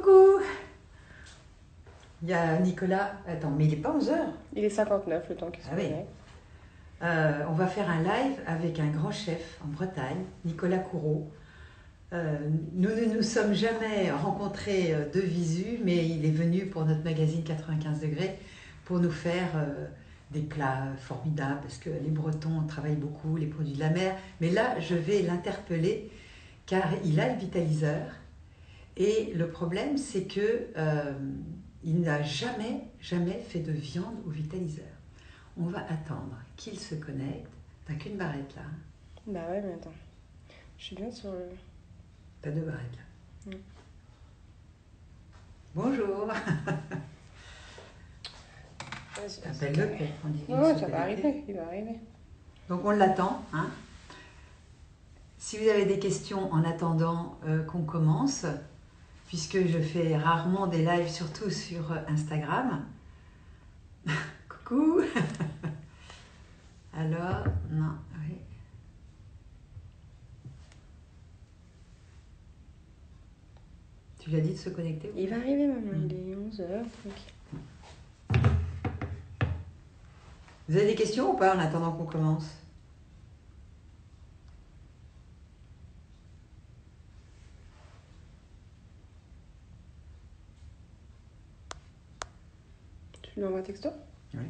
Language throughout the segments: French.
Coucou. Il y a Nicolas. Attends, mais il n'est pas 11 heures. Il est 59 le temps qu'il se Ah oui. connecte. On va faire un live avec un grand chef en Bretagne, Nicolas Courreau. Nous ne nous sommes jamais rencontrés de visu, mais il est venu pour notre magazine 95 degrés pour nous faire des plats formidables, parce que les Bretons travaillent beaucoup les produits de la mer. Mais là, je vais l'interpeller car il a le vitaliseur. Et le problème, c'est que il n'a jamais fait de viande au vitaliseur. On va attendre qu'il se connecte. T'as qu'une barrette là. Bah ouais, mais attends. Je suis bien sur le... T'as deux barrettes là. Mm. Bonjour. Vas-y, Appelle-le pour qu'on dise qu'il ouais, se ça va connecter. arriver, il va arriver. Donc on l'attend. Hein. Si vous avez des questions en attendant qu'on commence, puisque je fais rarement des lives, surtout sur Instagram. Coucou. Alors, non, oui. Tu lui as dit de se connecter? Il va arriver, maman, il est 11h. Vous avez des questions ou pas en attendant qu'on commence? Tu lui envoies un texto? Oui.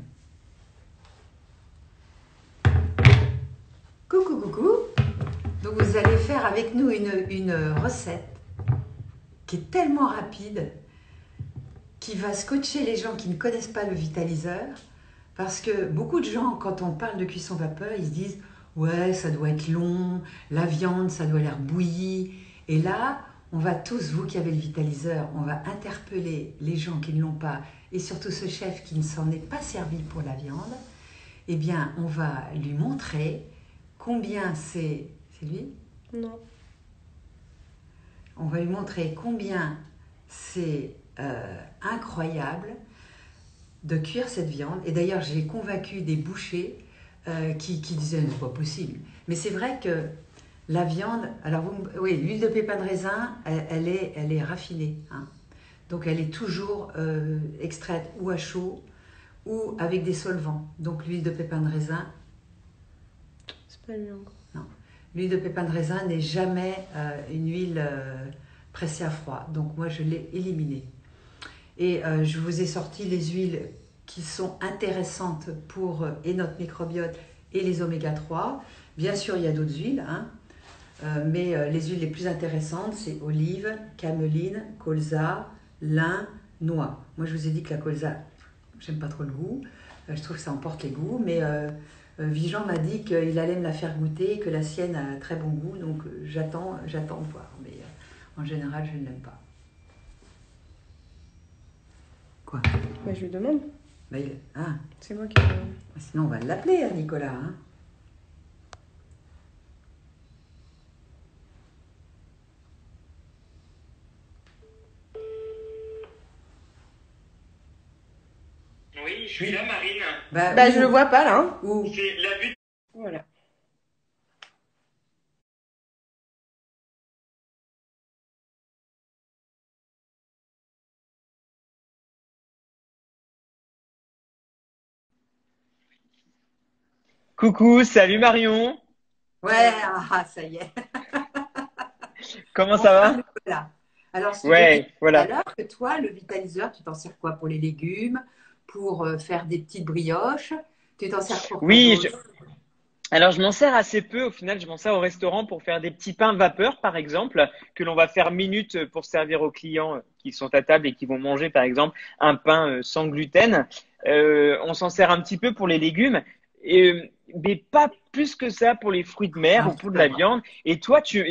Coucou, coucou. Donc vous allez faire avec nous une recette qui est tellement rapide, qui va scotcher les gens qui ne connaissent pas le vitaliseur. Parce que beaucoup de gens, quand on parle de cuisson vapeur, ils se disent « Ouais, ça doit être long, la viande, ça doit l'air bouillie. » Et là, on va tous, vous qui avez le vitaliseur, on va interpeller les gens qui ne l'ont pas, et surtout ce chef qui ne s'en est pas servi pour la viande. Eh bien, on va lui montrer combien c'est... C'est lui? Non. On va lui montrer combien c'est incroyable de cuire cette viande. Et d'ailleurs, j'ai convaincu des bouchers qui disaient « c'est pas possible ». Mais c'est vrai que la viande, alors oui, l'huile de pépin de raisin, elle est raffinée. Hein. Donc elle est toujours extraite ou à chaud ou avec des solvants. Donc l'huile de pépin de raisin, C'est pas lui encore. non. L'huile de pépin de raisin n'est jamais une huile pressée à froid. Donc moi, je l'ai éliminée. Et je vous ai sorti les huiles qui sont intéressantes pour et notre microbiote et les oméga 3. Bien sûr, il y a d'autres huiles, hein, mais les huiles les plus intéressantes, c'est olive, cameline, colza, lin, noix. Moi, je vous ai dit que la colza, j'aime pas trop le goût. Je trouve que ça emporte les goûts, mais Vigeant m'a dit qu'il allait me la faire goûter, que la sienne a un très bon goût, donc j'attends de voir. Mais en général, je ne l'aime pas. Quoi? Bah, je lui demande. Bah, ah. C'est moi qui lui demande. Sinon, on va l'appeler, hein, Nicolas. Hein. Oui, je suis là, Marine. Bah, je le vois pas là. Hein. Où? C'est la butte. Voilà. Coucou, salut Marion. Ouais, ça y est. Comment ça Enfin, va? Nicolas. Alors, je te disais Ouais, tout à voilà. l'heure que toi, le vitaliseur, tu t'en sers quoi? Pour les légumes, pour faire des petites brioches? Tu t'en sers pour quoi Oui, d'autre? alors je m'en sers assez peu. Au final, je m'en sers au restaurant pour faire des petits pains vapeur, par exemple, que l'on va faire minute pour servir aux clients qui sont à table et qui vont manger, par exemple, un pain sans gluten. On s'en sert un petit peu pour les légumes, mais pas plus que ça pour les fruits de mer Un ou petit pour de peu. la viande. Et toi, tu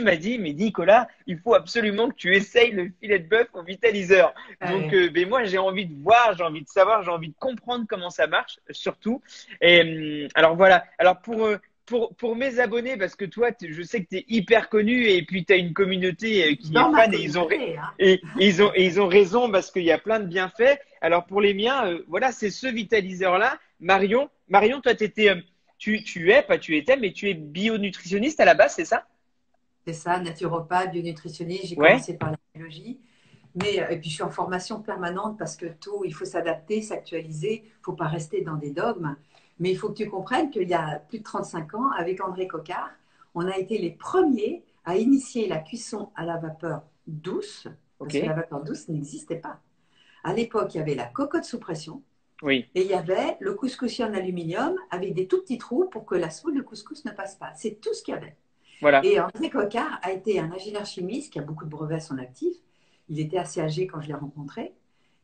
m'as dit, mais Nicolas, il faut absolument que tu essayes le filet de bœuf au vitaliseur. Donc, Ouais. ben moi, j'ai envie de voir, j'ai envie de savoir, j'ai envie de comprendre comment ça marche, surtout. Et alors voilà. Alors pour mes abonnés, parce que toi, je sais que tu es hyper connu et puis tu as une communauté qui est Dans ma fan et communauté, hein. ils ont raison parce qu'il y a plein de bienfaits. Alors pour les miens, voilà, c'est ce vitaliseur-là. Marion, toi, pas tu étais, mais tu es bionutritionniste à la base, c'est ça? C'est ça, naturopathe, bionutritionniste. J'ai Ouais. commencé par la biologie. Et puis, je suis en formation permanente parce que tout, il faut s'adapter, s'actualiser. Il ne faut pas rester dans des dogmes. Mais il faut que tu comprennes qu'il y a plus de 35 ans, avec André Coquard, on a été les premiers à initier la cuisson à la vapeur douce, parce que la vapeur douce n'existait pas. À l'époque, il y avait la cocotte sous pression. Oui. Et il y avait le couscoussier en aluminium avec des tout petits trous pour que la semoule de couscous ne passe pas. C'est tout ce qu'il y avait. Voilà. Et André Coquard a été un ingénieur chimiste qui a beaucoup de brevets à son actif. Il était assez âgé quand je l'ai rencontré.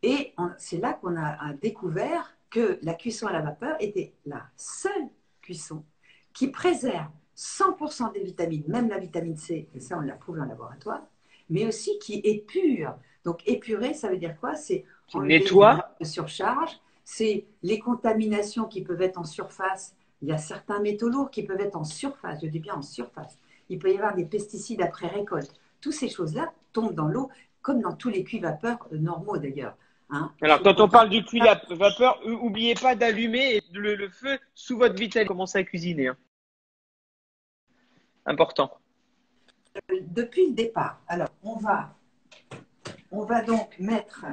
Et c'est là qu'on a découvert que la cuisson à la vapeur était la seule cuisson qui préserve 100% des vitamines, même la vitamine C, et ça on l'a prouvé en laboratoire, mais aussi qui épure. Donc épurer, ça veut dire quoi? C'est nettoie de surcharge, c'est les contaminations qui peuvent être en surface. Il y a certains métaux lourds qui peuvent être en surface, je dis bien en surface. Il peut y avoir des pesticides après récolte. Toutes ces choses-là tombent dans l'eau, comme dans tous les cuits vapeurs normaux d'ailleurs. Hein. Alors, quand on parle du cuit à vapeur, n'oubliez pas d'allumer le feu sous votre vitelle. Commencez à cuisiner. Hein. Important. Depuis le départ, alors on va donc mettre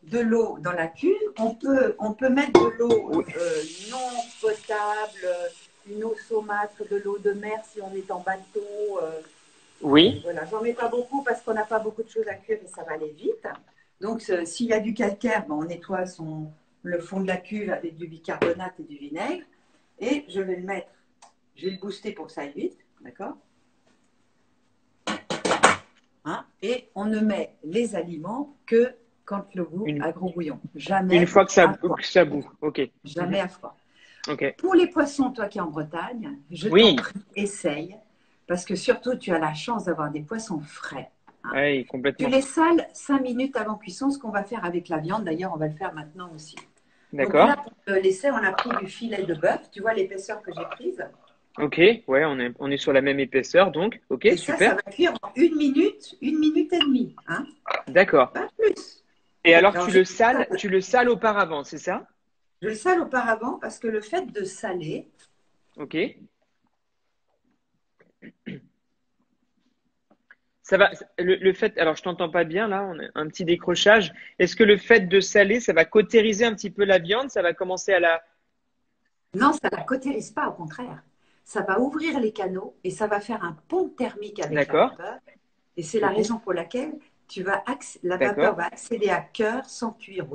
de l'eau dans la cuve. On peut mettre de l'eau non potable, une eau saumâtre, de l'eau de mer si on est en bateau. Oui. Voilà, j'en mets pas beaucoup parce qu'on n'a pas beaucoup de choses à cuire et ça va aller vite. Donc, s'il y a du calcaire, on nettoie le fond de la cuve avec du bicarbonate et du vinaigre. Et je vais le booster pour que ça aille vite. D'accord? Hein? Et on ne met les aliments que quand le goût a gros bouillon. Jamais une fois que ça bout. OK. Jamais à froid. OK. Pour les poissons, toi qui es en Bretagne, je t'en prie, essaye. Parce que surtout, tu as la chance d'avoir des poissons frais. Hein. Oui, complètement. Tu les sales 5 minutes avant cuisson, ce qu'on va faire avec la viande. D'ailleurs, on va le faire maintenant aussi. D'accord. Donc là, pour l'essai, on a pris du filet de bœuf. Tu vois l'épaisseur que j'ai prise? OK, ouais, on est sur la même épaisseur, donc. OK, et super. Ça va cuire en 1 minute, 1 minute et demie. Hein. D'accord. Pas plus. Et alors tu le sales auparavant, c'est ça? Je le sale auparavant parce que le fait de saler. OK. Ça va, le fait, alors je t'entends pas bien là, on a un petit décrochage. Est-ce que le fait de saler, ça va cautériser un petit peu la viande? Ça va commencer à la… Non, ça ne la cautérise pas, au contraire. Ça va ouvrir les canaux et ça va faire un pont thermique avec la vapeur. Et c'est la raison pour laquelle la vapeur va accéder à cœur sans cuire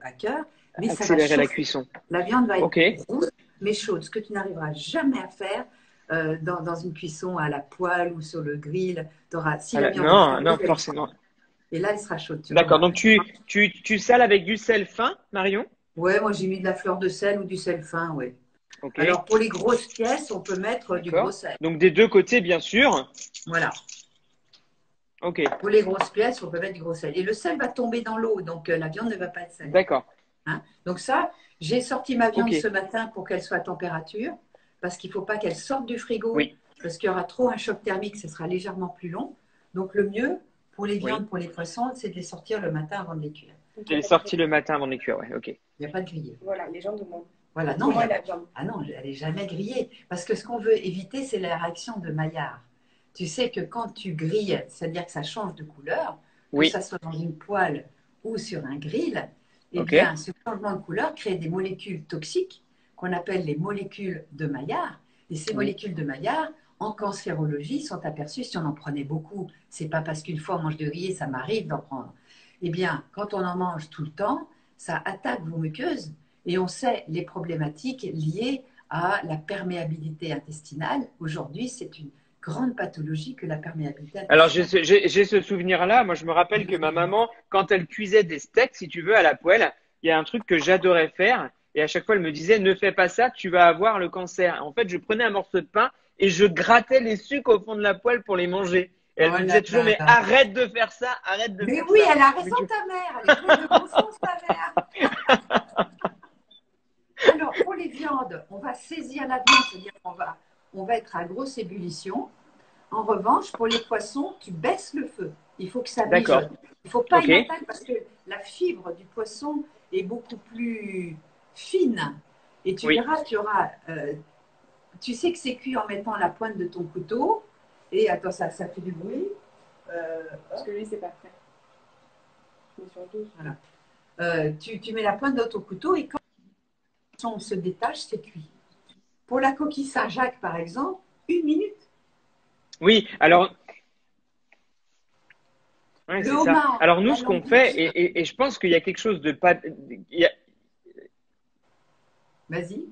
à cœur. Mais ça va accélérer la cuisson. La viande va être rouge, mais chaude, ce que tu n'arriveras jamais à faire dans une cuisson à la poêle ou sur le grill. Non, forcément. Et là, elle sera chaude. D'accord, donc tu sales avec du sel fin, Marion? Ouais, moi j'ai mis de la fleur de sel ou du sel fin, ouais. Okay. Alors pour les grosses pièces, on peut mettre du gros sel. Donc des deux côtés, bien sûr. Voilà. Ok. Pour les grosses pièces, on peut mettre du gros sel. Et le sel va tomber dans l'eau, donc la viande ne va pas être salée. D'accord. Hein? Donc ça, j'ai sorti ma viande ce matin pour qu'elle soit à température, parce qu'il ne faut pas qu'elle sorte du frigo, parce qu'il y aura trop un choc thermique, ce sera légèrement plus long. Donc le mieux pour les viandes, pour les poissons, c'est de les sortir le matin avant de les cuire. De les sortir le matin avant de les cuire, ouais, ok. Il n'y a pas de grillé. Voilà, les gens demandent. Voilà, non, elle n'est jamais grillée. Parce que ce qu'on veut éviter, c'est la réaction de Maillard. Tu sais que quand tu grilles, c'est-à-dire que ça change de couleur, que ça soit dans une poêle ou sur un grill, eh bien, ce changement de couleur crée des molécules toxiques qu'on appelle les molécules de Maillard. Et ces molécules de Maillard, en cancérologie, sont aperçues si on en prenait beaucoup. C'est pas parce qu'une fois on mange de grillé, ça m'arrive d'en prendre. Eh bien, quand on en mange tout le temps, ça attaque vos muqueuses. Et on sait les problématiques liées à la perméabilité intestinale. Aujourd'hui, c'est une grande pathologie que la perméabilité intestinale. Alors, j'ai ce souvenir-là. Moi, je me rappelle que ma maman, quand elle cuisait des steaks, si tu veux, à la poêle, il y a un truc que j'adorais faire. Et à chaque fois, elle me disait, ne fais pas ça, tu vas avoir le cancer. En fait, je prenais un morceau de pain et je grattais les sucres au fond de la poêle pour les manger. Et elle me disait toujours, mais arrête de faire ça, arrête de faire ça. Mais oui, elle a raison, ta mère. Elle est pleine de bon sens, ta mère. Alors, pour les viandes, on va saisir la viande, c'est-à-dire qu'on va être à grosse ébullition. En revanche, pour les poissons, tu baisses le feu. Il faut que ça mijote. Il ne faut pas y attaquer parce que la fibre du poisson est beaucoup plus fine. Et tu verras, tu sais que c'est cuit en mettant la pointe de ton couteau. Et attends, ça fait du bruit. Parce que lui, c'est pas prêt. Mais sur 12. Voilà. Tu mets la pointe de ton couteau et quand on se détache, c'est cuit. Pour la coquille Saint-Jacques, par exemple, 1 minute. Oui, alors, ouais, Le c'est ça. homard, Alors, nous, la ce qu'on langouste. fait, et je pense qu'il y a quelque chose de pas. Vas-y.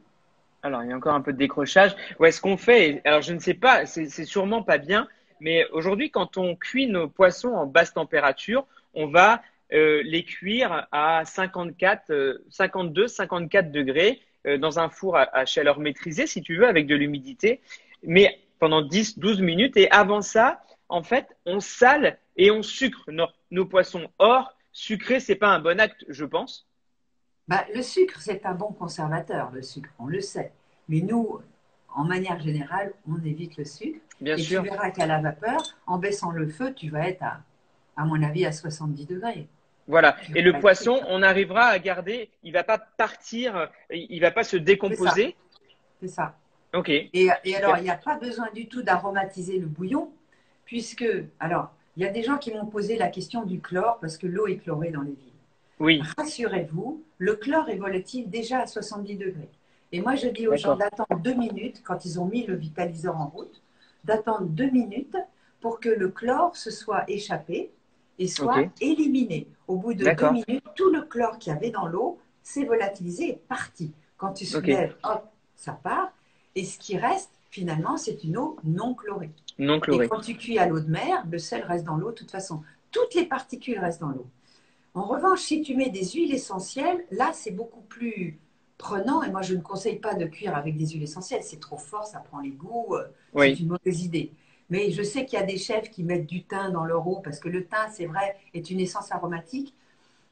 Alors, il y a encore un peu de décrochage. Ouais, ce qu'on fait, alors je ne sais pas, c'est sûrement pas bien, mais aujourd'hui, quand on cuit nos poissons en basse température, on va les cuire à 54, 52, 54 degrés dans un four à chaleur maîtrisée, si tu veux, avec de l'humidité, mais pendant 10, 12 minutes. Et avant ça, en fait, on sale et on sucre nos poissons. Or, sucrer, c'est pas un bon acte, je pense. Bah, le sucre, c'est un bon conservateur, le sucre, on le sait. Mais nous, en manière générale, on évite le sucre. Bien Et tu sûr. verras qu'à la vapeur, en baissant le feu, tu vas être à mon avis, à 70 degrés. Voilà. Tu Et vas le pas être poisson, cuit. on arrivera à garder, il va pas partir, il va pas se C'est ça, décomposer. c'est ça. Ok, Et alors, super. il n'y a pas besoin du tout d'aromatiser le bouillon, puisque, alors, il y a des gens qui m'ont posé la question du chlore, parce que l'eau est chlorée dans les villes. Oui, Rassurez-vous, le chlore est volatile déjà à 70 degrés. Et moi, je dis aux gens d'accord. d'attendre 2 minutes, quand ils ont mis le vitaliseur en route, d'attendre 2 minutes pour que le chlore se soit échappé et Ok, soit éliminé. Au bout de deux d'accord. minutes, tout le chlore qu'il y avait dans l'eau s'est volatilisé et est parti. Quand tu Ok, soulèves, hop, ça part. Et ce qui reste, finalement, c'est une eau non chlorée. non Et chloré. quand tu cuis à l'eau de mer, le sel reste dans l'eau de toute façon. Toutes les particules restent dans l'eau. En revanche, si tu mets des huiles essentielles, là, c'est beaucoup plus prenant. Et moi, je ne conseille pas de cuire avec des huiles essentielles. C'est trop fort, ça prend les goûts. C'est Oui, une mauvaise idée. Mais je sais qu'il y a des chefs qui mettent du thym dans leur eau parce que le thym, c'est vrai, est une essence aromatique.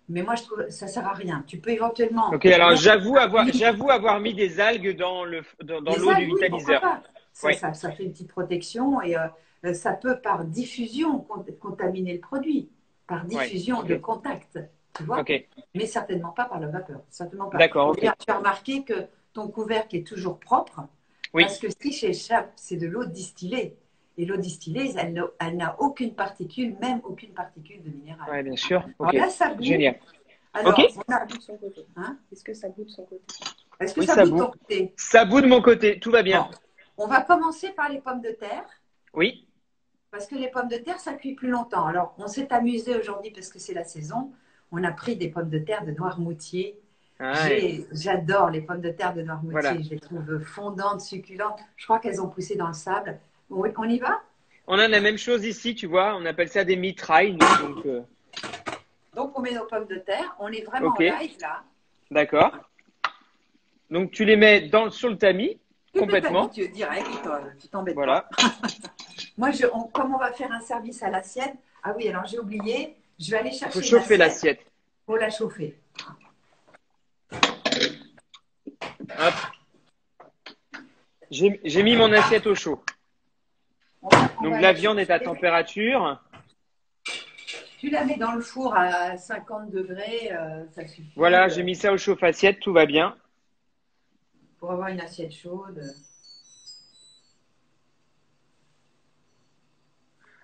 Mais moi, je trouve que ça ne sert à rien. Tu peux éventuellement ok. Alors mettre j'avoue avoir mis des algues dans des l'eau du algues, oui, pourquoi vitaliseur. pas. Oui, Ça fait une petite protection et ça peut, par diffusion, contaminer le produit. Par oui. diffusion de Ok, contact, tu vois. ok. Mais certainement pas par la vapeur. Certainement pas. D'accord, ok. D'ailleurs, tu as remarqué que ton couvercle est toujours propre parce Oui, que si s'échappe, c'est de l'eau distillée. Et l'eau distillée, elle n'a aucune particule, même aucune particule de minéral. ouais, bien sûr. Alors Ok, là, ça bout. génial. Ok. Alors, on a. De son côté. Hein, Est-ce que ça bout de son côté? est-ce que Oui, ça ça bout de bout. ton côté? Ça bout de mon côté, tout va bien. Bon, on va commencer par les pommes de terre. Oui. Parce que les pommes de terre, ça cuit plus longtemps. Alors, on s'est amusé aujourd'hui parce que c'est la saison. On a pris des pommes de terre de Noirmoutier. Ah, ouais. J'adore les pommes de terre de Noirmoutier. Voilà. Je les trouve fondantes, succulentes. Je crois qu'elles ont poussé dans le sable. On y va? On a la même chose ici, tu vois. On appelle ça des mitrailles, nous. Donc, Donc, on met nos pommes de terre. On est vraiment en ok, live là. d'accord. Donc tu les mets sur le tamis Tu peux complètement. t'habituer direct, tu t'embêtes pas. Voilà. Moi, comme on va faire un service à l'assiette, ah oui, alors j'ai oublié, je vais aller Il faut chercher une chauffer assiette l'assiette. pour la chauffer. Hop. J'ai mis mon assiette au chaud. On Donc va la la viande est à chauffer. température. Tu la mets dans le four à 50 degrés, ça suffit Voilà, j'ai mis ça au chauffe-assiette, tout va bien. pour avoir une assiette chaude.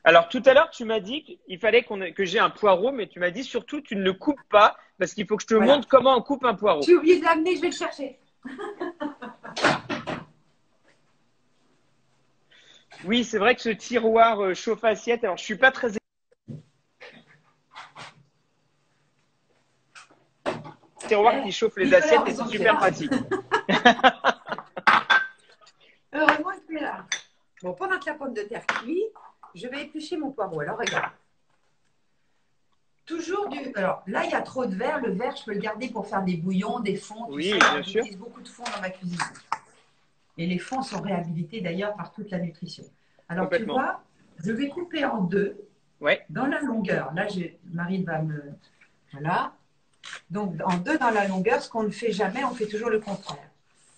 Alors tout à l'heure, tu m'as dit qu'il fallait que j'ai un poireau, mais tu m'as dit surtout tu ne le coupes pas parce qu'il faut que je te Voilà. montre comment on coupe un poireau. J'ai oublié de l'amener, je vais le chercher. Oui, c'est vrai que ce tiroir chauffe-assiette, alors je suis pas très tiroir qui chauffe les Nicolas, assiettes et heureusement c'est que super t'es là. pratique. Heureusement que tu es là. Bon, pendant que la pomme de terre cuit, je vais éplucher mon poireau. Alors, regarde. Toujours du. Alors, là, il y a trop de verre. Le verre, je peux le garder pour faire des bouillons, des fonds. Tu Oui, sais, bien sûr. j'utilise beaucoup de fonds dans ma cuisine. Et les fonds sont réhabilités d'ailleurs par toute la nutrition. Alors, tu Complètement. vois, je vais couper en deux Ouais, dans la longueur. Là, Marie va me. Voilà. Donc, en deux dans la longueur, ce qu'on ne fait jamais, on fait toujours le contraire.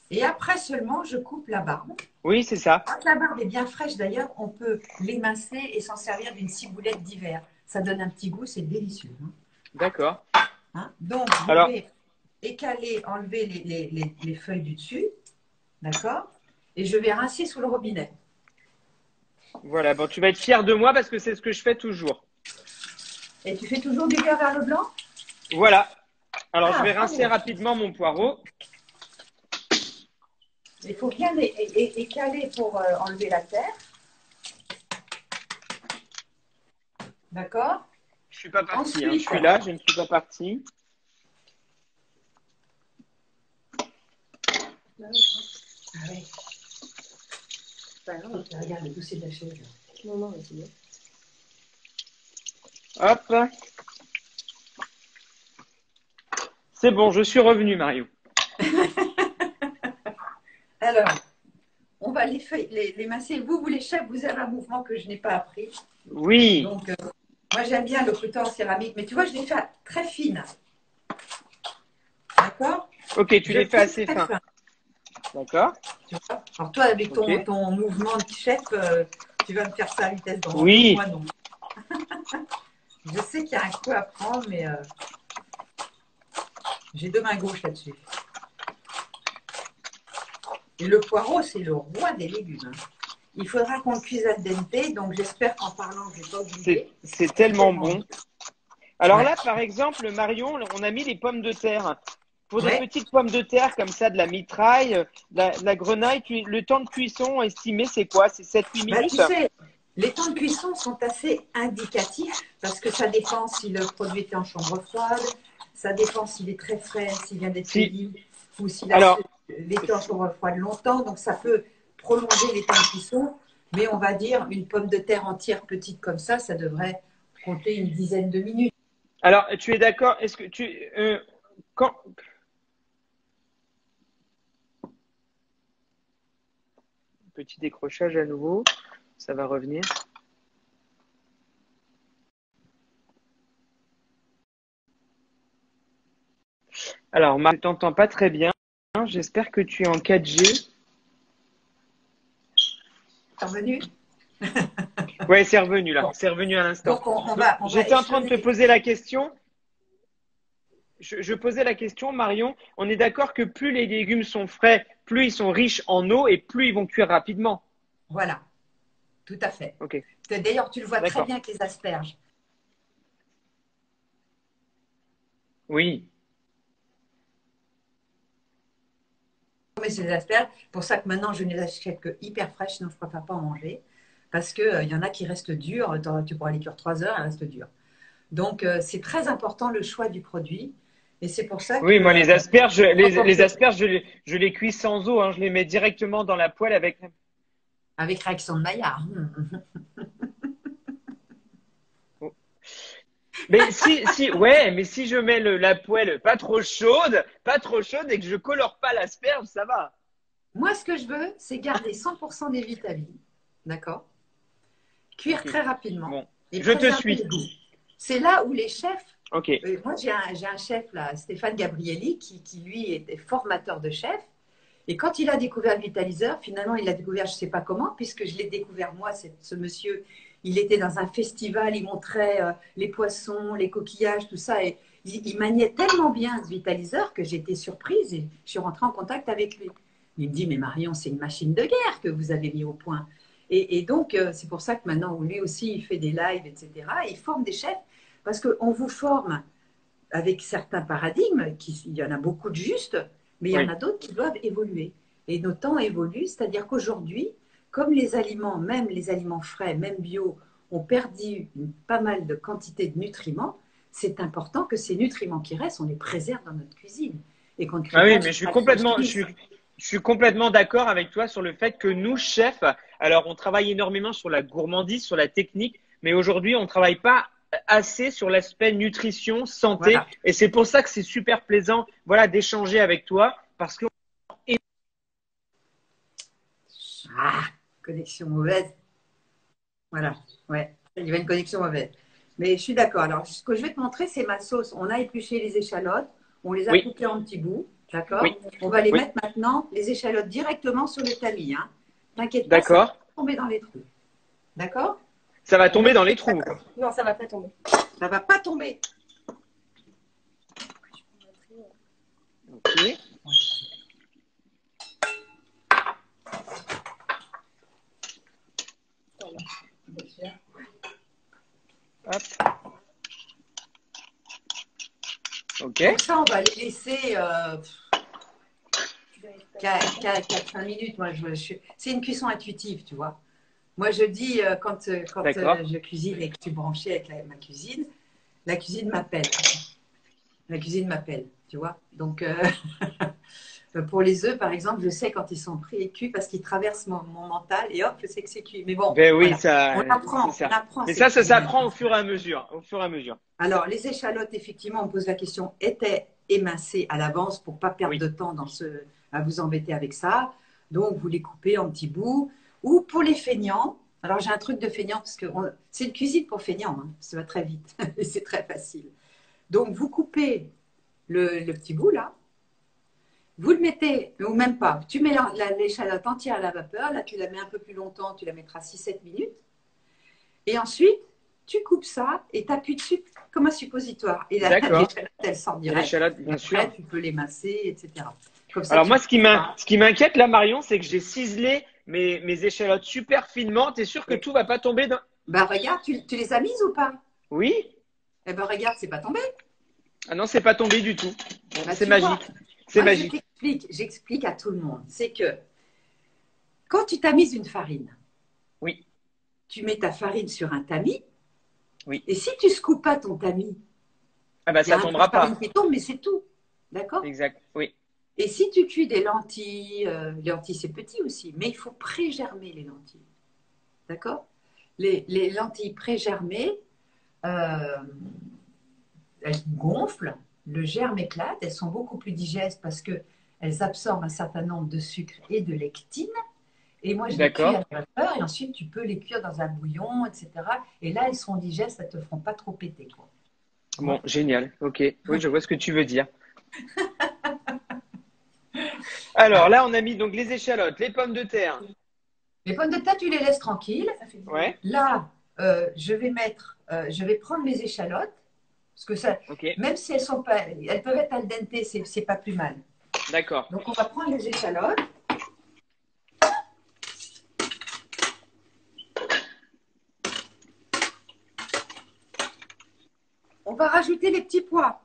Et après seulement, je coupe la barbe. oui, c'est ça. Quand la barbe est bien fraîche, d'ailleurs, on peut l'émincer et s'en servir d'une ciboulette d'hiver. Ça donne un petit goût, c'est délicieux. D'accord. Hein. Donc, je Alors, vais écaler, enlever les feuilles du dessus. D'accord? Et je vais rincer sous le robinet. voilà, bon, tu vas être fier de moi parce que c'est ce que je fais toujours. Et tu fais toujours du beurre vers le blanc? Voilà. Alors, je vais bravo. rincer rapidement mon poireau. Il faut bien écaler pour enlever la terre. D'accord? Je suis pas parti, hein. Je Ensuite, suis là, je ne suis pas parti. ah oui. Regarde, le dossier de la chaise. Non, non, c'est bien. Hop. C'est bon, je suis revenu, Mario. Alors, on va les masser. Vous, les chefs, vous avez un mouvement que je n'ai pas appris. Oui. Donc, moi, j'aime bien le couteau en céramique, mais tu vois, je l'ai fait très fine. D'accord? Ok, tu les fais assez très fins. D'accord. Tu vois? Alors, toi, avec Ok. ton mouvement de chef, tu vas me faire ça à vitesse grand V. Oui. Moi, non. Je sais qu'il y a un coup à prendre, mais j'ai deux mains gauches là-dessus. Et le poireau, c'est le roi des légumes. Il faudra qu'on le cuise al dente, donc j'espère qu'en parlant, je ne vais pas oublier. C'est tellement bon. Alors Ouais. là, par exemple, Marion, on a mis les pommes de terre. Pour des Ouais. petites pommes de terre comme ça, de la mitraille, de la grenaille, le temps de cuisson estimé, c'est quoi? C'est 7-8 Bah, tu minutes? sais, les temps de cuisson sont assez indicatifs parce que ça dépend si le produit est en chambre froide, ça dépend s'il est très frais, s'il vient d'être Si. cueilli ou s'il a Alors, été en chambre froide longtemps. Donc, ça peut prolonger les temps de cuisson. Mais on va dire une pomme de terre entière petite comme ça devrait compter une dizaine de minutes. alors, tu es d'accord? Est-ce que quand petit décrochage à nouveau, ça va revenir. Alors, je ne t'entends pas très bien. J'espère que tu es en 4G. C'est revenu? Ouais, c'est revenu là. Bon. C'est revenu à l'instant. Donc, on va J'étais en train de te échelonner. poser la question. Je posais la question, Marion. On est d'accord que plus les légumes sont frais, plus ils sont riches en eau et plus ils vont cuire rapidement. Voilà, tout à fait. Ok, D'ailleurs, tu le vois très d'accord. bien avec les asperges. Oui. Mais c'est des asperges. Pour ça que maintenant, je ne les achète que hyper fraîches, sinon je ne préfère pas en manger. Parce qu'il y en a qui restent dures. Tu pourras les cuire 3 heures, elles restent dures. Donc, c'est très important le choix du produit. Et c'est pour ça Oui, que. moi, les asperges, les asperges, je les cuis sans eau. Hein. Je les mets directement dans la poêle avec. Avec réaction de Maillard. Mais ouais, mais si je mets la poêle pas trop chaude et que je colore pas l'asperge, ça va. Moi, ce que je veux, c'est garder 100% des vitamines. D'accord? Cuire Ok. très rapidement Bon, et je te préserver suis. le goût. C'est là où les chefs. Ok. Moi, j'ai un chef là, Stéphane Gabrielli, qui lui était formateur de chef. Et quand il a découvert le vitaliseur, finalement, il l'a découvert, je ne sais pas comment, puisque je l'ai découvert moi, ce monsieur, il était dans un festival, il montrait les poissons, les coquillages, tout ça, et il maniait tellement bien ce vitaliseur que j'étais surprise et je suis rentrée en contact avec lui. Il me dit, mais Marion, c'est une machine de guerre que vous avez mis au point. Et donc, c'est pour ça que maintenant, lui aussi, il fait des lives, etc. Et il forme des chefs, parce qu'on vous forme avec certains paradigmes, il y en a beaucoup de justes, mais il y en Oui. a d'autres qui doivent évoluer. Et nos temps évoluent, c'est-à-dire qu'aujourd'hui, comme les aliments, même les aliments frais, même bio, ont perdu pas mal de quantité de nutriments, c'est important que ces nutriments qui restent, on les préserve dans notre cuisine et qu'on ne crée Ah oui, pas de mais fragilisme. je suis complètement d'accord avec toi sur le fait que nous, chefs, alors on travaille énormément sur la gourmandise, sur la technique, mais aujourd'hui, on travaille pas assez sur l'aspect nutrition, santé, Voilà. et c'est pour ça que c'est super plaisant, voilà, d'échanger avec toi, parce que Ah, connexion mauvaise. Voilà, ouais, il y avait une connexion mauvaise. Mais je suis d'accord. Alors, ce que je vais te montrer, c'est ma sauce. On a épluché les échalotes, on les a oui, coupées en petits bouts, d'accord? oui, On va les oui, mettre maintenant, les échalotes, directement sur le tamis. Hein. T'inquiète pas, ça va d'accord. pas tomber dans les trous. D'accord? Ça va On met tomber dans les les trous. échalotes. Non, ça va pas tomber. Ça va pas tomber. Ok. Hop. Ok. Donc ça, on va les laisser 4-5 minutes. Moi, c'est une cuisson intuitive, tu vois. Moi, je dis, quand D'accord. je cuisine et que je suis branchée avec ma cuisine, la cuisine m'appelle. La cuisine m'appelle, tu vois. Donc, pour les œufs, par exemple, je sais quand ils sont pris et cuits parce qu'ils traversent mon mental et hop, je sais que c'est cuit. Mais bon, Ben oui, voilà. ça, c'est On ça. apprend à Mais cette ça cuisine s'apprend au intuitive. fur et à mesure. Au fur et à mesure. Alors, les échalotes, effectivement, on pose la question, étaient émincées à l'avance pour pas perdre Oui. de temps à vous embêter avec ça. Donc, vous les coupez en petits bouts. Ou pour les feignants, alors j'ai un truc de feignant parce que c'est une cuisine pour feignants, hein, ça va très vite et c'est très facile. Donc, vous coupez le petit bout là, vous le mettez, ou même pas, tu mets l'échalote entière à la vapeur, là tu la mets un peu plus longtemps, tu la mettras 6-7 minutes. Et ensuite, tu coupes ça et tu appuies dessus comme un suppositoire. Et D'accord. l'échalote, elle sort Et direct. l'échalote, Et bien sûr. après, tu peux l'émasser, etc. Comme ça, Alors tu moi, ne coupes pas. ce qui m'inquiète là, Marion, c'est que j'ai ciselé mes échalotes super finement. T'es sûr que Et, tout va pas tomber dans… bah, regarde, tu les as mises ou pas? Oui? Eh ben, regarde, c'est pas tombé. Ah non, c'est pas tombé du tout. Bon, Bah, c'est tu vois, magique. C'est moi, je magique. t'explique, j'explique à tout le monde. C'est que quand tu tamises une farine, Oui, tu mets ta farine sur un tamis, oui. et si tu ne scoopes pas ton tamis, Ah bah il y a ça un peu de tombera farine pas. qui tombe, mais c'est tout. D'accord? Exact. Oui. Et si tu cuis des lentilles, les lentilles c'est petit aussi, mais il faut pré-germer les lentilles. D'accord? Les lentilles pré-germées, euh, elles gonflent, le germe éclate, elles sont beaucoup plus digestes parce qu'elles absorbent un certain nombre de sucre et de lectine. Et moi, je les cuis à D'accord. la vapeur et ensuite tu peux les cuire dans un bouillon, etc. Et là, elles seront digestes, elles ne te feront pas trop péter, quoi. Tu Bon, vois? génial. Ok. Oui, je vois ce que tu veux dire. Alors là, on a mis donc les échalotes, les pommes de terre. Les pommes de terre, tu les laisses tranquilles. Ouais. Là, je vais prendre mes échalotes, parce que ça, Ok. même si elles sont pas, elles peuvent être al dente, c'est pas plus mal. D'accord. Donc on va prendre les échalotes. On va rajouter les petits pois.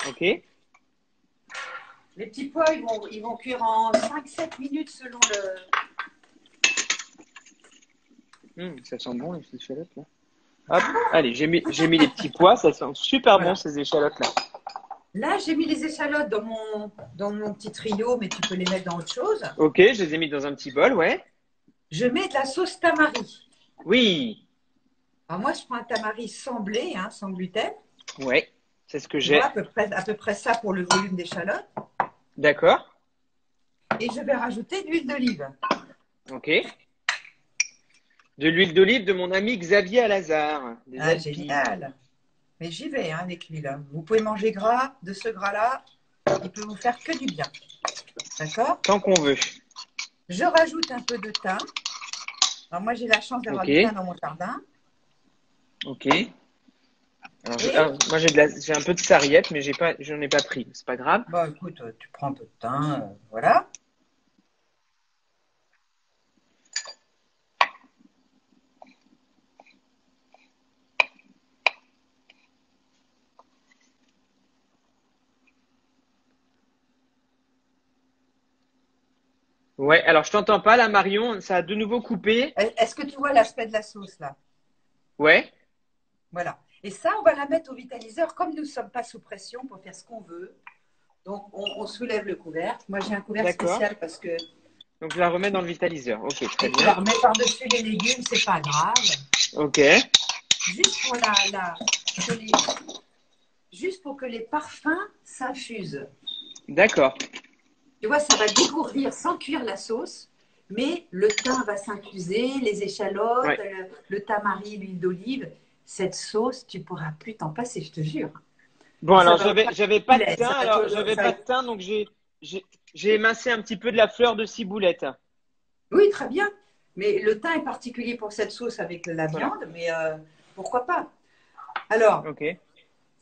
Ok. Les petits pois, ils vont cuire en 5-7 minutes selon le. Ça sent bon les échalotes là. Hop. Allez, j'ai mis les petits pois. Ça sent super bon Voilà. ces échalotes là. Là, j'ai mis les échalotes dans mon petit trio, mais tu peux les mettre dans autre chose. Ok, je les ai mis dans un petit bol. Ouais. Je mets de la sauce tamari. Oui. Alors moi, je prends un tamari sans blé, hein, sans gluten. Ouais. C'est ce que Tu vois, j'ai. à peu près ça pour le volume d'échalotes. D'accord. Et je vais rajouter de l'huile d'olive. Ok. De l'huile d'olive de mon ami Xavier Alazard, des Ah, Alpilles. génial. Mais j'y vais hein, avec l'huile. Hein. Vous pouvez manger gras, de ce gras-là, il peut vous faire que du bien. D'accord? Tant qu'on veut. Je rajoute un peu de thym. Alors moi, j'ai la chance d'avoir Ok. du thym dans mon jardin. Ok. Alors, Et, moi j'ai un peu de sarriette, mais j'en ai pas pris. C'est pas grave. bon, écoute, tu prends un peu de thym, voilà. Ouais. Alors je t'entends pas là, Marion. Ça a de nouveau coupé. Est-ce que tu vois l'aspect de la sauce là? Ouais. Voilà. Et ça, on va la mettre au vitaliseur. Comme nous ne sommes pas sous pression pour faire ce qu'on veut, donc on soulève le couvercle. Moi, j'ai un couvercle D'accord. spécial parce que Donc je la remets dans le vitaliseur. Ok, très et tu la bien. remets par-dessus les légumes, c'est pas grave. Ok. Juste pour que les, juste pour que les parfums s'infusent. D'accord. Tu vois, ça va dégourdir sans cuire la sauce, mais le thym va s'infuser, les échalotes, Ouais. le tamari, l'huile d'olive. Cette sauce, tu pourras plus t'en passer, je te jure. Bon, Et ça alors va au j'avais pas de poulet, thym. Alors j'avais pas de thym, donc j'ai émincé un petit peu de la fleur de ciboulette. Oui, très bien. Mais le thym est particulier pour cette sauce avec la Voilà. viande, mais pourquoi pas? Alors, Ok.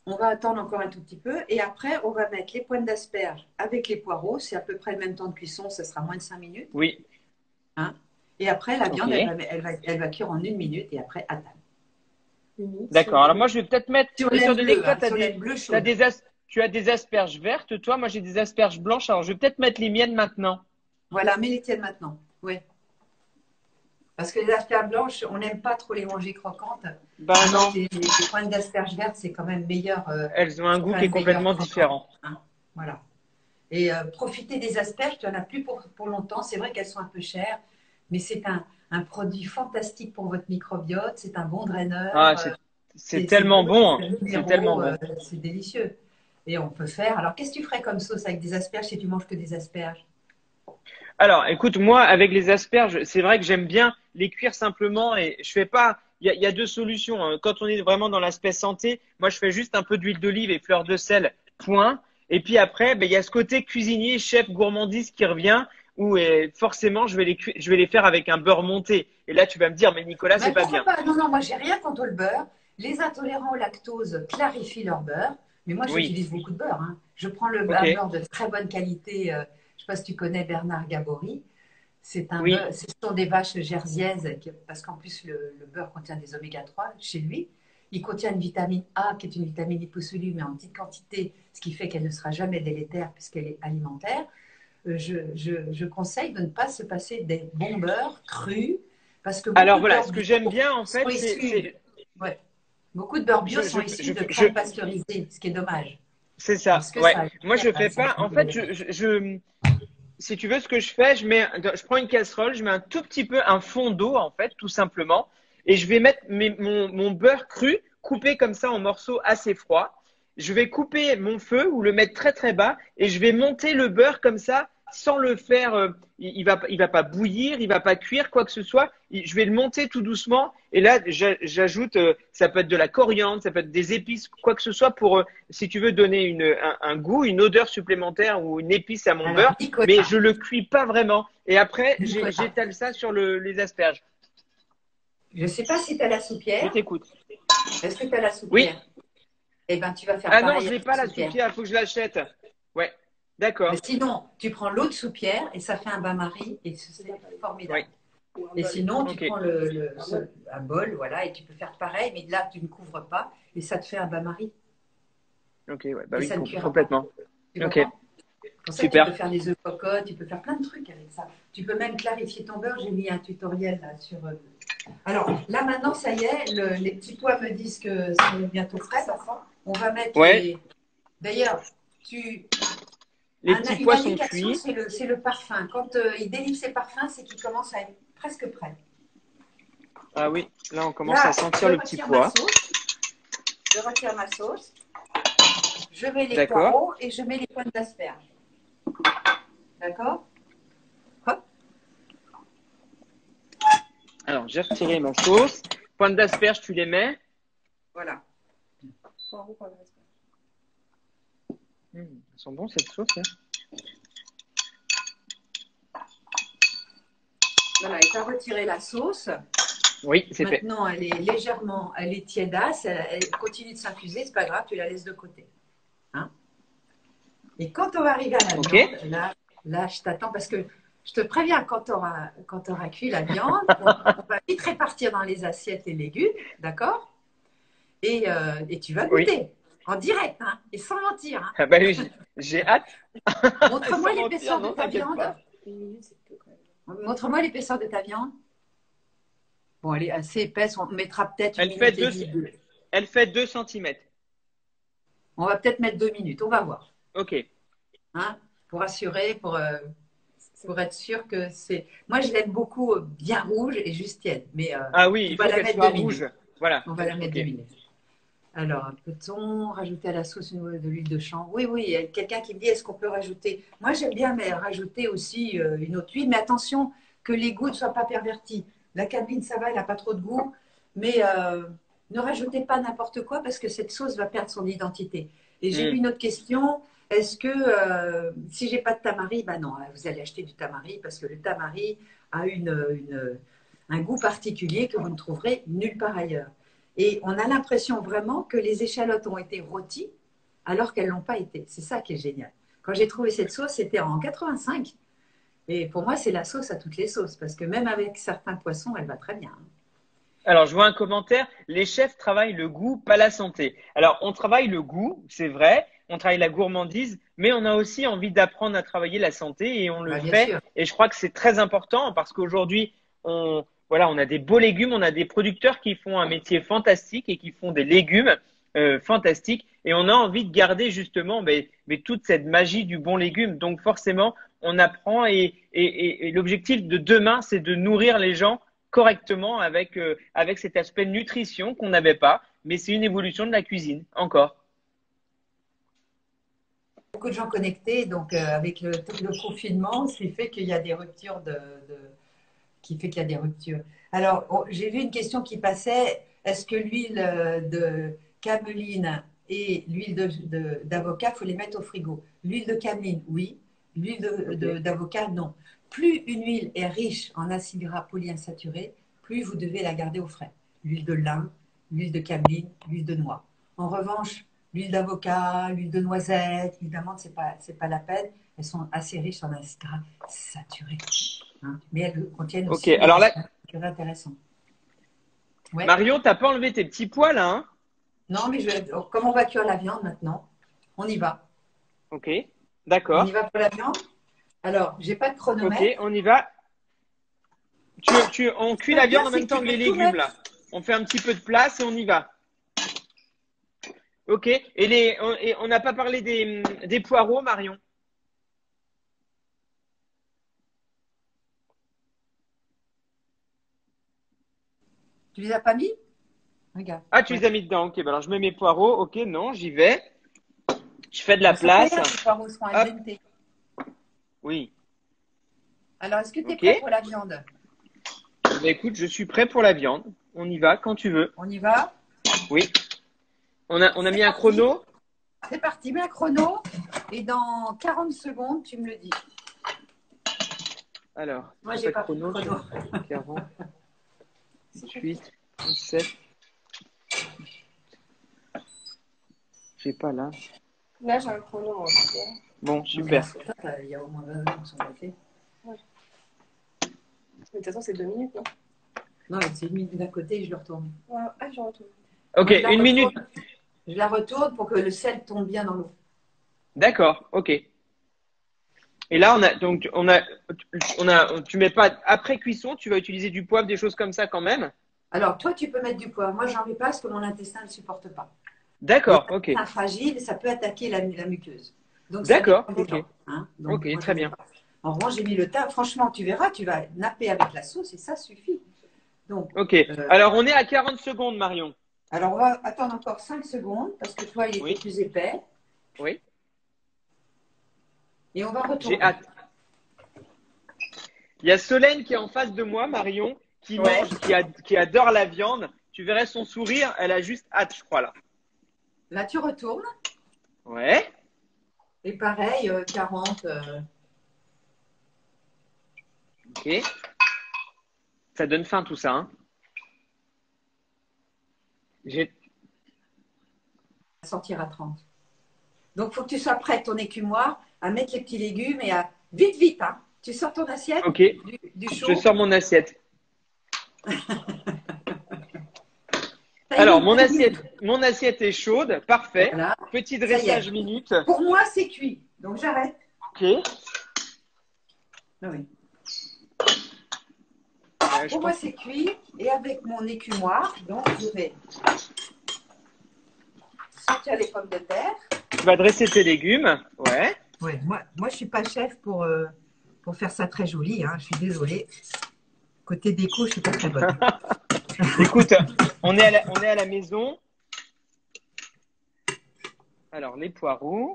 on va attendre encore un tout petit peu et après, on va mettre les pointes d'asperges avec les poireaux. C'est à peu près le même temps de cuisson, ça sera moins de 5 minutes. Oui. Hein. Et après, la Ok. viande, elle va cuire en 1 minute et après, à table. Limite, D'accord. Alors moi, je vais peut-être mettre, Sur étant l'aile donné que bleue, toi, hein, sur l'aile bleue t'as chaude. tu as des asperges vertes, toi, moi j'ai des asperges blanches. Alors je vais peut-être mettre les miennes maintenant. Voilà, mets les tiennes maintenant. Oui. Parce que les asperges blanches, on n'aime pas trop les manger croquantes. Bah Alors non, que les pointes d'asperges vertes, c'est quand même meilleur. elles ont un C'est goût quand qui est même meilleur complètement croquant. différent. Hein. Voilà. Et profitez des asperges, tu n'en as plus pour longtemps. C'est vrai qu'elles sont un peu chères, mais c'est un produit fantastique pour votre microbiote. C'est un bon draineur. Ah, c'est C'est tellement bon, bon, hein. c'est C'est tellement minéraux, bon. c'est délicieux. Et on peut faire. Alors, qu'est-ce que tu ferais comme sauce avec des asperges si tu manges que des asperges? Alors, écoute, moi, avec les asperges, c'est vrai que j'aime bien les cuire simplement et je fais pas. Il y a deux solutions, hein. Quand on est vraiment dans l'aspect santé, moi, je fais juste un peu d'huile d'olive et fleur de sel, point. Et puis après, ben, il y a ce côté cuisinier, chef, gourmandise qui revient où forcément, je vais les faire avec un beurre monté. Et là, tu vas me dire, mais Nicolas, c'est Mais pas pourquoi bien. pas? Non, non, moi, j'ai rien contre le beurre. Les intolérants au lactose clarifient leur beurre. Mais moi, Oui, j'utilise beaucoup de beurre. Hein. Je prends ok, un beurre de très bonne qualité. Je ne sais pas si tu connais Bernard Gabory. C'est un oui, beurre, ce sont des vaches jersiaises, parce qu'en plus, le beurre contient des oméga 3 chez lui. Il contient une vitamine A, qui est une vitamine liposoluble, mais en petite quantité, ce qui fait qu'elle ne sera jamais délétère puisqu'elle est alimentaire. Je conseille de ne pas se passer des bons beurres crus, parce que Alors beaucoup de voilà, beurres ce que bio j'aime bien en sont fait, issus, ouais, beaucoup de beurres bio sont issus de je, crème pasteurisée, ce qui est dommage, c'est ça. parce que Ouais. ça a Moi, je fais ça pas. En fait, si tu veux, ce que je fais, je prends une casserole, je mets un tout petit peu un fond d'eau en fait, tout simplement, et je vais mettre mon beurre cru coupé comme ça en morceaux assez froids. Je vais couper mon feu ou le mettre très très bas et je vais monter le beurre comme ça sans le faire. Il va pas bouillir, il va pas cuire quoi que ce soit. Je vais le monter tout doucement et là j'ajoute, ça peut être de la coriandre, ça peut être des épices, quoi que ce soit pour, si tu veux donner un goût, une odeur supplémentaire ou une épice à mon Alors, beurre, mais je le cuis pas vraiment. Et après Nicolas, j'étale ça sur les asperges. je ne sais pas si tu as la Je soupière. t'écoute. Est-ce que tu as la Oui. soupière? Eh bien, tu vas faire Ah non, pareil je l'ai avec pas la la soupière. soupière, il faut que je l'achète. Ouais, Mais d'accord. sinon, tu prends l'eau de soupière et ça fait un bain-marie et c'est Oui, formidable. Et sinon, tu ok. prends un bol, voilà, et tu peux faire pareil, mais là, tu ne couvres pas et ça te fait un bain-marie Ok, ouais, bah et oui, ça ne cuira pas. complètement. Tu Ok, comprends? Pour ça, tu peux super. faire des œufs cocottes, tu peux faire plein de trucs avec ça. Tu peux même clarifier ton beurre. J'ai mis un tutoriel là sur. Alors là, maintenant, ça y est, les petits pois me disent que ça va être bientôt frais. On va mettre Ouais, les. D'ailleurs, tu. les petits Une pois sont indication, cuits. c'est le parfum. Quand il délivre ses parfums, c'est qu'il commence à être presque prêt. Ah oui, là on commence à Là, sentir le petit pois. je retire ma sauce, je mets les D'accord. poireaux et je mets les pointes d'asperges. D'accord? Hop, Alors j'ai retiré ma sauce. Pointe d'asperges, tu les mets. voilà. Poireaux, pas d'asperges. Elles sont bons cette sauce, hein. Voilà, et tu as retiré la sauce. Oui, c'est fait. Maintenant, elle est tiédasse, elle continue de s'infuser, c'est pas grave, tu la laisses de côté. Hein? Et quand on va arriver à la Ok. viande, là, je t'attends parce que je te préviens, quand tu auras cuit la viande, on va vite répartir dans les assiettes les légumes, d'accord? Et tu vas Oui. goûter en direct, hein, et sans mentir. Hein. Ah bah oui, j'ai hâte. Montre-moi Sans l'épaisseur mentir, de non, ta t'inquiète viande. pas. Une minute, c'est peu quand même. Montre-moi l'épaisseur de ta viande. Bon, elle est assez épaisse, on mettra peut-être une Elle fait minute et deux, demie. elle fait 2 centimètres. On va peut-être mettre 2 minutes, on va voir. Ok. Hein, pour assurer, pour être sûr que c'est. Moi, je l'aime beaucoup bien rouge et juste tiède, mais Ah oui, on il va faut la qu'elle mettre soit 2 minutes. rouge. Voilà. On va la mettre Ok. 2 minutes. Alors, peut-on rajouter à la sauce de l'huile de chanvre? Oui, oui, il y a quelqu'un qui me dit est-ce qu'on peut rajouter? Moi, j'aime bien mais rajouter aussi une autre huile, mais attention que les goûts ne soient pas pervertis. La cabine, ça va, elle n'a pas trop de goût, mais ne rajoutez pas n'importe quoi parce que cette sauce va perdre son identité. Et j'ai vu Hmm. une autre question est-ce que si j'ai pas de tamari, ben non, vous allez acheter du tamari parce que le tamari a un goût particulier que vous ne trouverez nulle part ailleurs. Et on a l'impression vraiment que les échalotes ont été rôties alors qu'elles ne l'ont pas été. C'est ça qui est génial. Quand j'ai trouvé cette sauce, c'était en 85. Et pour moi, c'est la sauce à toutes les sauces parce que même avec certains poissons, elle va très bien. Alors, je vois un commentaire. Les chefs travaillent le goût, pas la santé. Alors, on travaille le goût, c'est vrai. On travaille la gourmandise, mais on a aussi envie d'apprendre à travailler la santé et on le Bah, bien fait. sûr. Et je crois que c'est très important parce qu'aujourd'hui, on a des beaux légumes, on a des producteurs qui font un métier fantastique et qui font des légumes fantastiques. Et on a envie de garder justement mais toute cette magie du bon légume. Donc, forcément, on apprend et l'objectif de demain, c'est de nourrir les gens correctement avec cet aspect nutrition qu'on n'avait pas, mais c'est une évolution de la cuisine, encore. Beaucoup de gens connectés, donc avec le confinement, ce qui fait qu'il y a des ruptures qui fait qu'il y a des ruptures. Alors, j'ai vu une question qui passait. Est-ce que l'huile de cameline et l'huile d'avocat, il faut les mettre au frigo? L'huile de cameline, oui. L'huile Ok. d'avocat, non. Plus une huile est riche en acides gras polyinsaturés, plus vous devez la garder au frais. L'huile de lin, l'huile de cameline, l'huile de noix. En revanche, l'huile d'avocat, l'huile de noisette, l'huile d'amande, c'est pas la peine. Elles sont assez riches en acides gras saturés. Hein. Mais elles contiennent Ok, aussi des alors là, acides gras intéressants. Ouais. Marion, t'as pas enlevé tes petits pois là, hein? Non, mais comme on va cuire la viande maintenant, on y va. Ok, On y d'accord. va pour la viande. Alors, j'ai pas de Ok, chronomètre. on y va. On cuit Le la bien, viande en c'est même que tu temps que les peux tout légumes là. mettre. On fait un petit peu de place et on y va. Ok, et on n'a pas parlé des poireaux, Marion. Tu les as pas mis? Regarde. Ah, tu Ouais. les as mis dedans. Ok, bah alors je mets mes poireaux. Ok, non, j'y vais. Je fais de la Bon, ça fait place. rien, tes poireaux seront al Hop, dente. oui. Alors, est-ce que tu es Ok. prêt pour la viande? Bah, écoute, je suis prêt pour la viande. On y va quand tu veux. On y va? Oui. On a C'est mis un parti. chrono. C'est parti. Mets un chrono et dans 40 secondes, tu me le dis. Alors, Moi, j'ai j'ai pas de pas pris de chrono. chrono. 40, 28, 27. J'ai pas là. Là, j'ai un chrono, moi. Tu vois. Bon, Non, mais super. il y a au moins 20 minutes qui sont passées. Ouais. Mais de toute façon, c'est 2 minutes, non? Non, c'est une minute d'un côté et je le retourne. Ouais. Ah, je retourne. Ok, Moi, je la une minute. retourne. Je la retourne pour que le sel tombe bien dans l'eau. D'accord, ok. Et là, tu mets pas après cuisson, tu vas utiliser du poivre, des choses comme ça quand même. Alors, toi, tu peux mettre du poivre. Moi, j'en mets pas parce que mon intestin ne le supporte pas. Et D'accord, ok. l'intestin fragile, ça peut attaquer la muqueuse. Donc, ça D'accord, dépend des ok. gens. Hein. Donc, Ok, moi, très j'en mets bien. pas. En revanche, j'ai mis le thym. Franchement, tu verras, tu vas napper avec la sauce et ça suffit. Donc, Ok. euh, Alors, on est à 40 secondes, Marion. alors, on va attendre encore 5 secondes parce que toi, il était Oui, plus épais. oui. Et on va J'ai retourner. hâte. Il y a Solène qui est en face de moi, Marion, qui Ouais. mange, qui adore la viande. Tu verrais son sourire, elle a juste hâte, je crois, là. Là, tu retournes. Ouais. Et pareil, 40. Ok. Ça donne faim tout ça, hein. J'ai... Sortir à 30. Donc, il faut que tu sois prêt, ton écumoire, à mettre les petits légumes et à. Vite, vite, hein. Tu sors ton assiette, Ok. du Je chaud. sors mon assiette. Alors, Timing, timing. mon assiette est chaude. Parfait. Voilà, Petit ça y est. dressage minute. Pour moi, c'est cuit. Donc, j'arrête. Ok. Ouais, Ah oui. je Pour moi, pense. c'est cuit. Et avec mon écumoire, donc, je vais sortir les pommes de terre. Tu vas dresser tes légumes. Ouais. Ouais, moi, je ne suis pas chef pour faire ça très joli. Hein. Je suis désolée. Côté déco, je ne suis pas très bonne. Écoute, on est à la maison. Alors, les poireaux.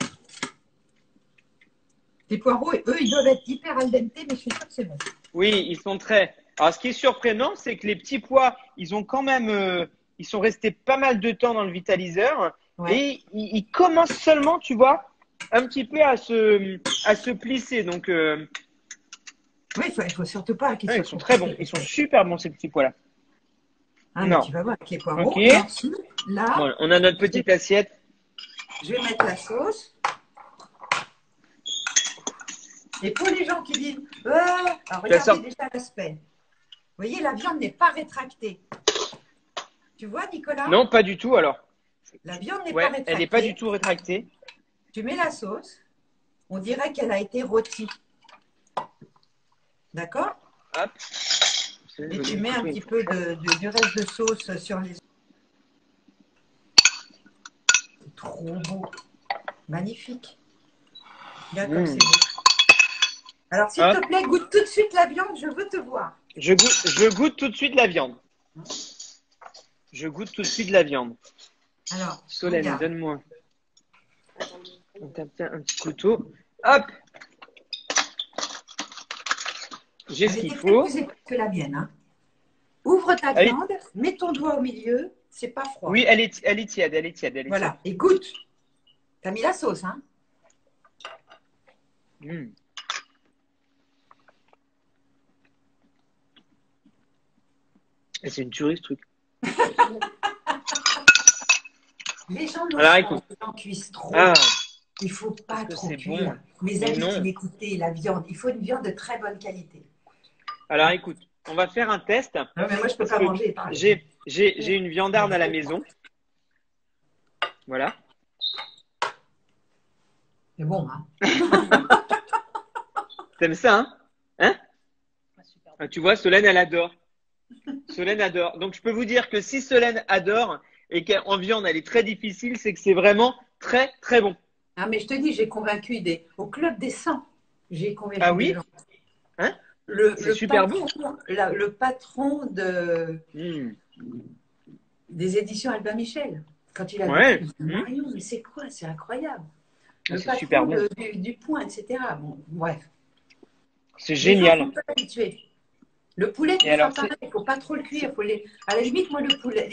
Les poireaux, eux, ils doivent être hyper al dente, mais je suis sûre que c'est bon. Oui, ils sont très. Alors, ce qui est surprenant, c'est que les petits pois, ils ont quand même, ils sont restés pas mal de temps dans le vitaliseur Ouais. et ils commencent seulement, tu vois, un petit peu à se plisser. Donc, Oui, il faut surtout pas qu'ils ouais, soient ils sont trop très bons. cuits. Ils sont super bons, ces petits pois-là. Ah, mais Non. tu vas voir avec les Ok. poireaux. Et ensuite, là, Bon, on a notre petite assiette. je vais mettre la sauce. Et pour les gens qui disent, alors Tu la regardez sors. déjà l'aspect. Vous voyez, la viande n'est pas rétractée. Tu vois, Nicolas? Non, pas du tout alors. La viande n'est pas Ouais, elle n'est pas du rétractée. tout rétractée. Tu mets la sauce. On dirait qu'elle a été rôtie. D'accord? Hop. Et tu mets un petit peu du reste de sauce sur les. C'est trop beau. Magnifique. Regarde comme c'est beau. Alors, s'il te plaît, goûte tout de suite la viande. Je veux te voir. Je goûte tout de suite la viande. Je goûte tout de suite la viande. Alors, Solène, regarde. donne-moi. On tape un petit couteau. Hop. J'ai ce Elle qu'il était faut. plus épais que la mienne. Hein. Ouvre ta Elle est- viande, mets ton doigt au milieu. C'est pas froid. Oui, elle est tiède, elle est tiède, elle est Voilà. Et goûte. T'as mis la sauce, hein? tiède. C'est une tuerie ce truc. Les gens ne Alors, pas, écoute. les gens cuisent trop. Ah, Il ne faut pas parce que trop c'est cuire. bon. Mes Mais amis qui non. m'écoutaient, la viande, il faut une viande de très bonne qualité. Alors, écoute, on va faire un test. Non, mais moi, je ne peux Parce pas que manger. Pareil. j'ai une viandarde à la maison. Voilà. C'est bon, hein? T'aimes ça, hein? Hein? Super. Ah, tu vois, Solène, elle adore. Solène adore. Donc, je peux vous dire que si Solène adore et qu'en viande, elle est très difficile, c'est que c'est vraiment très, très bon. Ah, mais je te dis, j'ai convaincu au Club des 100. J'ai convaincu Ah des oui? gens. Hein? Le, C'est le super patron, bon. le patron Mmh. des éditions Albin Michel, quand il a goûté, Ouais. il m'a dit, Mmh. Marion, mais c'est quoi? C'est incroyable. Ah, Le c'est super patron bon. du Point, etc. Bon, bref. C'est Les gens sont génial. pas habitués. Le poulet, tu Et feras alors, pareil, il ne faut pas trop le cuire. À la limite, moi, le poulet,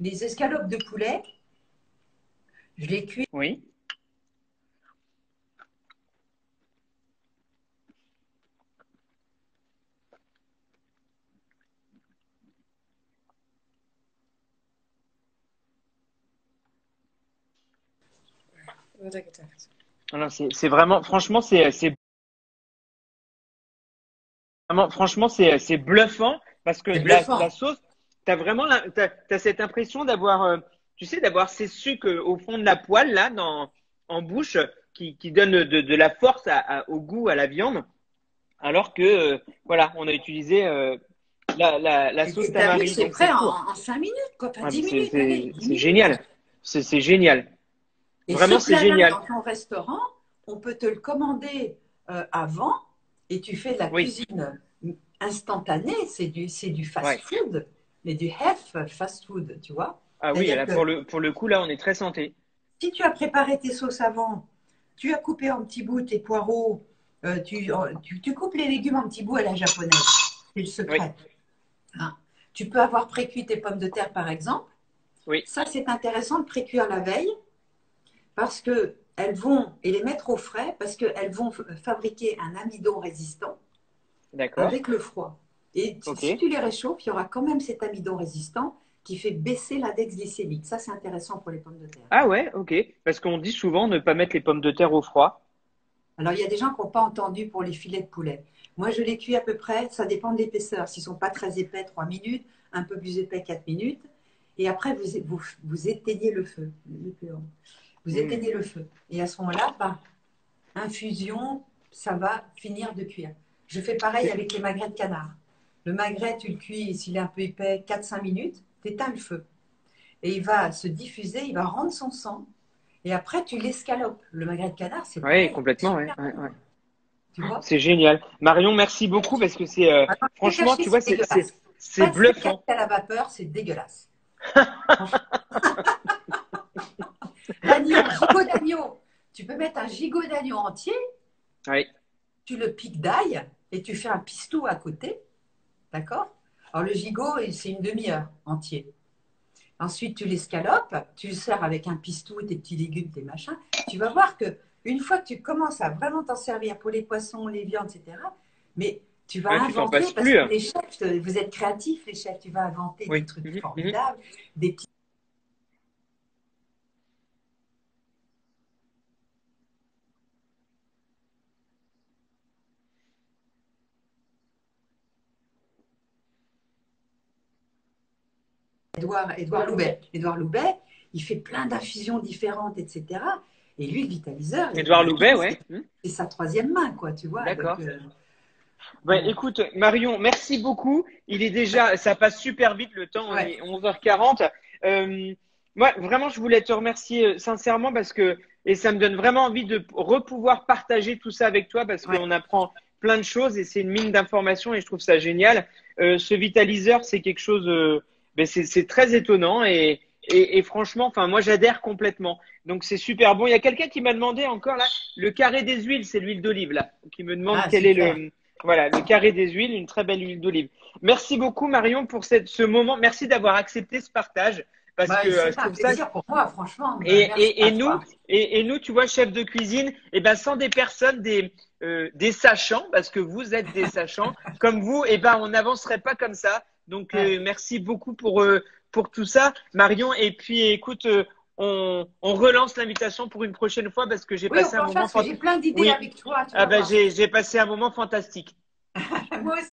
les escalopes de poulet, je les cuis. oui. Ne t'inquiète pas. Alors, c'est vraiment, franchement, c'est bluffant parce que C'est la bluffant. sauce, t'as vraiment t'as cette impression d'avoir, tu sais, d'avoir ces sucs au fond de la poêle, là, en bouche, qui donnent de la force au goût, à la viande, alors que, voilà, on a utilisé la Et sauce t'as vu, tamari, c'est donc c'est prêt court. en 5 minutes, quoi. Pas Ah, mais 10 minutes, allez, 10 c'est minutes. génial. C'est génial. Et ce Vraiment, c'est plat-là, génial. dans ton restaurant, on peut te le commander avant et tu fais de la Oui, cuisine instantanée. C'est du ouais. fast-food, mais du health fast-food, tu vois. Ah oui, C'est-à-dire là, que pour le coup, là, on est très santé. si tu as préparé tes sauces avant, tu as coupé en petits bouts tes poireaux, tu coupes les légumes en petits bouts à la japonaise. C'est le Oui, secret. Hein. Tu peux avoir précuit tes pommes de terre, par exemple. oui, Ça, c'est intéressant de précuire la veille parce que elles vont, et les mettre au frais, parce qu'elles vont fabriquer un amidon résistant d'accord. avec le froid. Et Ok. si tu les réchauffes, il y aura quand même cet amidon résistant qui fait baisser l'index glycémique. Ça, c'est intéressant pour les pommes de terre. Ah ouais, ok. Parce qu'on dit souvent ne pas mettre les pommes de terre au froid. Alors, il y a des gens qui n'ont pas entendu pour les filets de poulet. Moi, je les cuis à peu près, ça dépend de l'épaisseur. S'ils ne sont pas très épais, 3 minutes, un peu plus épais, 4 minutes. Et après, vous éteignez le feu. Vous Hmm. éteignez le feu. Et à ce moment-là, par infusion, ça va finir de cuire. Je fais pareil C'est- avec les magrets de canard. Le magret, tu le cuis, s'il est un peu épais, 4-5 minutes, tu éteins le feu. Et il va se diffuser, il va rendre son sang. Et après, tu l'escalopes. Le magret de canard, c'est Ouais, pareil. complètement, ouais, Super, ouais, ouais. tu vois. C'est génial. Marion, merci beaucoup parce que c'est, Maintenant, je vais te franchement, cacher, tu vois, c'est dégueulasse. c'est Pas de steak haché bluffant. à la vapeur, c'est dégueulasse. L'agneau, gigot d'agneau. Tu peux mettre un gigot d'agneau entier, Oui, tu le piques d'ail et tu fais un pistou à côté. D'accord? Alors, le gigot, c'est une demi-heure entier. Ensuite, tu l'escalopes, tu le sers avec un pistou, tes petits légumes, tes machins. Tu vas voir que une fois que tu commences à vraiment t'en servir pour les poissons, les viandes, etc., mais tu vas ouais, tu t'en inventer, passes parce plus. que les chefs, vous êtes créatifs, les chefs, tu vas inventer des Oui. trucs Mhm, mhm. formidables, des petits. Édouard Loubet. Édouard Loubet, il fait plein d'infusions différentes, etc. Et lui, le vitaliseur, Édouard Loubet, ouais. C'est sa troisième main, quoi, tu vois. D'accord. Donc, ouais, écoute, Marion, merci beaucoup. Il est déjà, ça passe super vite le temps, on est 11h40. Moi, vraiment, je voulais te remercier sincèrement parce que, et ça me donne vraiment envie de repouvoir partager tout ça avec toi parce qu'on apprend plein de choses et c'est une mine d'informations et je trouve ça génial. Ce vitaliseur, c'est quelque chose, c'est très étonnant et franchement, enfin, moi, j'adhère complètement. Donc, c'est super bon. Il y a quelqu'un qui m'a demandé encore là, le carré des huiles, c'est l'huile d'olive là, qui me demande quel est voilà, le carré des huiles, une très belle huile d'olive. Merci beaucoup, Marion, pour ce moment. Merci d'avoir accepté ce partage. Parce que c'est un plaisir pour moi, franchement. Et nous, tu vois, chef de cuisine, et ben, sans des personnes, des sachants, parce que vous êtes des sachants, comme vous, et ben, on n'avancerait pas comme ça. Donc, merci beaucoup pour tout ça, Marion. Et puis, écoute, on relance l'invitation pour une prochaine fois parce que j'ai passé un moment fantastique. J'ai plein d'idées avec toi. J'ai passé un moment fantastique. Moi aussi.